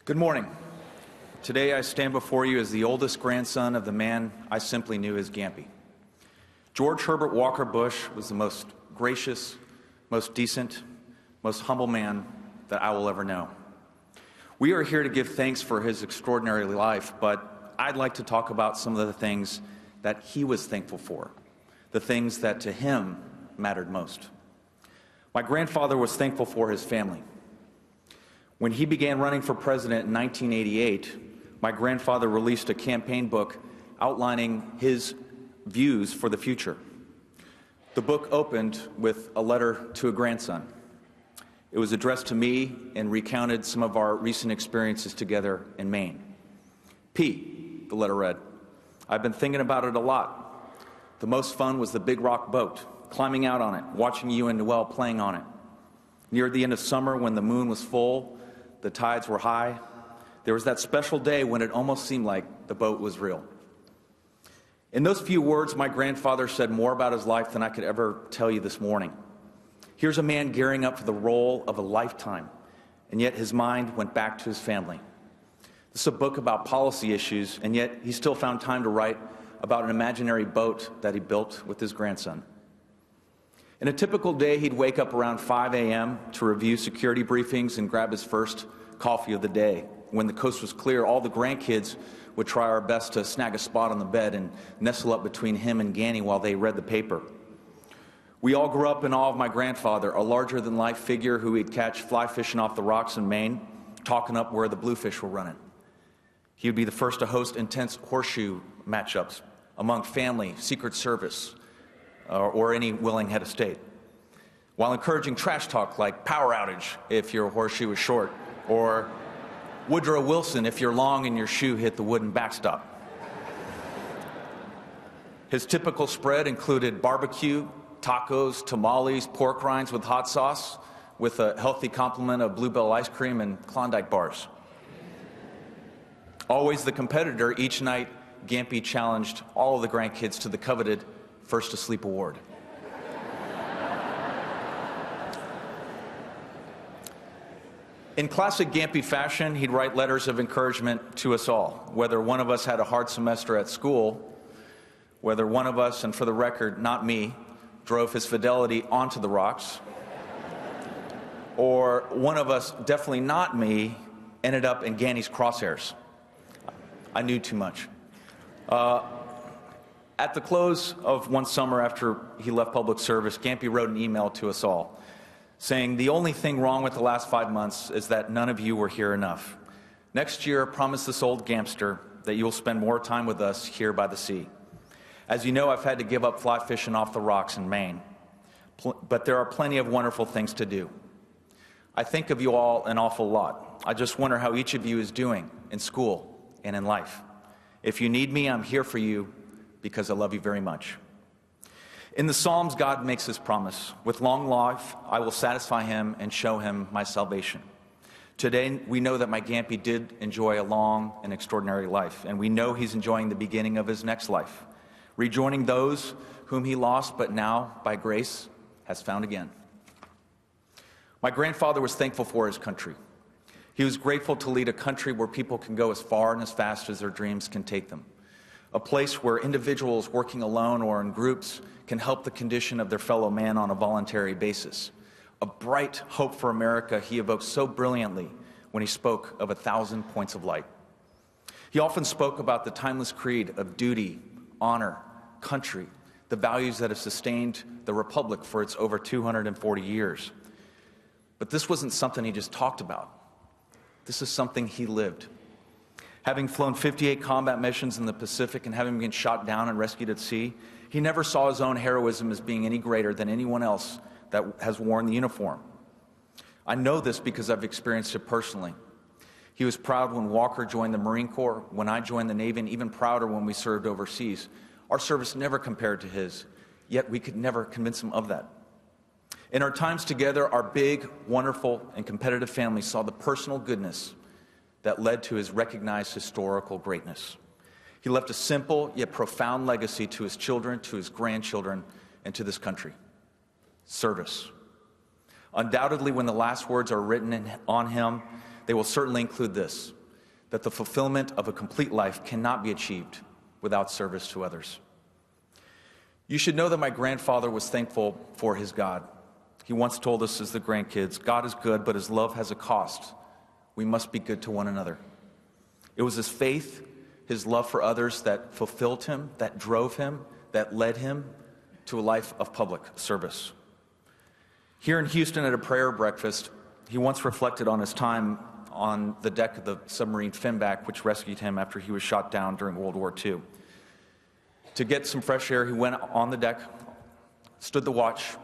Good morning. Today I stand before you as the oldest grandson of the man I simply knew as Gampy. George Herbert Walker Bush was the most gracious, most decent, most humble man that I will ever know. We are here to give thanks for his extraordinary life, but I'd like to talk about some of the things that he was thankful for, the things that to him mattered most. My grandfather was thankful for his family. When he began running for president in 1988, my grandfather released a campaign book outlining his views for the future. The book opened with a letter to a grandson. It was addressed to me and recounted some of our recent experiences together in Maine. P, the letter read, I've been thinking about it a lot. The most fun was the big rock boat, climbing out on it, watching you and Noel playing on it. Near the end of summer, when the moon was full, the tides were high, there was that special day when it almost seemed like the boat was real. In those few words, my grandfather said more about his life than I could ever tell you this morning. Here's a man gearing up for the role of a lifetime, and yet his mind went back to his family. This is a book about policy issues, and yet he still found time to write about an imaginary boat that he built with his grandson. In a typical day, he'd wake up around 5 a.m. to review security briefings and grab his first coffee of the day. When the coast was clear, all the grandkids would try our best to snag a spot on the bed and nestle up between him and Ganny while they read the paper. We all grew up in awe of my grandfather, a larger-than-life figure who we'd catch fly fishing off the rocks in Maine, talking up where the bluefish were running. He would be the first to host intense horseshoe matchups among family, Secret Service, or any willing head of state, while encouraging trash talk like power outage if your horseshoe is short, or Woodrow Wilson if you're long and your shoe hit the wooden backstop. His typical spread included barbecue, tacos, tamales, pork rinds with hot sauce, with a healthy complement of Bluebell ice cream and Klondike bars. Always the competitor, each night Gampy challenged all of the grandkids to the coveted First to Sleep award. In classic Gampy fashion, he'd write letters of encouragement to us all, whether one of us had a hard semester at school, whether one of us, and for the record, not me, drove his Fidelity onto the rocks, or one of us, definitely not me, ended up in Ganny's crosshairs. I knew too much. At the close of one summer after he left public service, Gampy wrote an email to us all saying, the only thing wrong with the last 5 months is that none of you were here enough. Next year, promise this old Gampster that you will spend more time with us here by the sea. As you know, I've had to give up fly fishing off the rocks in Maine, but there are plenty of wonderful things to do. I think of you all an awful lot. I just wonder how each of you is doing in school and in life. If you need me, I'm here for you, because I love you very much. In the Psalms, God makes his promise. With long life, I will satisfy him and show him my salvation. Today, we know that my Gampy did enjoy a long and extraordinary life, and we know he's enjoying the beginning of his next life, rejoining those whom he lost, but now, by grace, has found again. My grandfather was thankful for his country. He was grateful to lead a country where people can go as far and as fast as their dreams can take them. A place where individuals working alone or in groups can help the condition of their fellow man on a voluntary basis. A bright hope for America he evoked so brilliantly when he spoke of 1,000 points of light. He often spoke about the timeless creed of duty, honor, country, the values that have sustained the Republic for its over 240 years. But this wasn't something he just talked about. This is something he lived. Having flown 58 combat missions in the Pacific and having been shot down and rescued at sea, he never saw his own heroism as being any greater than anyone else that has worn the uniform. I know this because I've experienced it personally. He was proud when Walker joined the Marine Corps, when I joined the Navy, and even prouder when we served overseas. Our service never compared to his, yet we could never convince him of that. In our times together, our big, wonderful, and competitive family saw the personal goodness that led to his recognized historical greatness. He left a simple yet profound legacy to his children, to his grandchildren, and to this country. Service. Undoubtedly, when the last words are written on him, they will certainly include this: that the fulfillment of a complete life cannot be achieved without service to others. You should know that my grandfather was thankful for his God. He once told us as the grandkids, God is good, but his love has a cost. We must be good to one another. It was his faith, his love for others that fulfilled him, that drove him, that led him to a life of public service. Here in Houston at a prayer breakfast, he once reflected on his time on the deck of the submarine Finback, which rescued him after he was shot down during World War II. To get some fresh air, he went on the deck, stood the watch,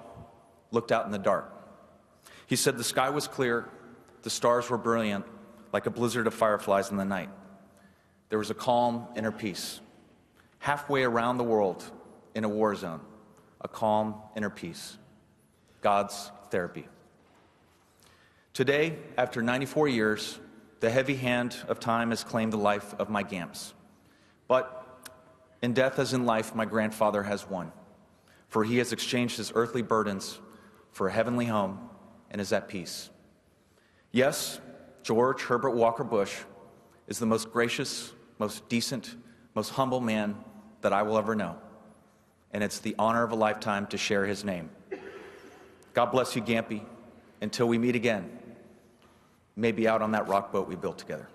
looked out in the dark. He said the sky was clear, the stars were brilliant, like a blizzard of fireflies in the night. There was a calm inner peace. Halfway around the world in a war zone, a calm inner peace. God's therapy. Today, after 94 years, the heavy hand of time has claimed the life of my Gamps. But in death as in life, my grandfather has won, for he has exchanged his earthly burdens for a heavenly home and is at peace. Yes, George Herbert Walker Bush is the most gracious, most decent, most humble man that I will ever know, and it's the honor of a lifetime to share his name. God bless you, Gampy. Until we meet again, maybe out on that rock boat we built together.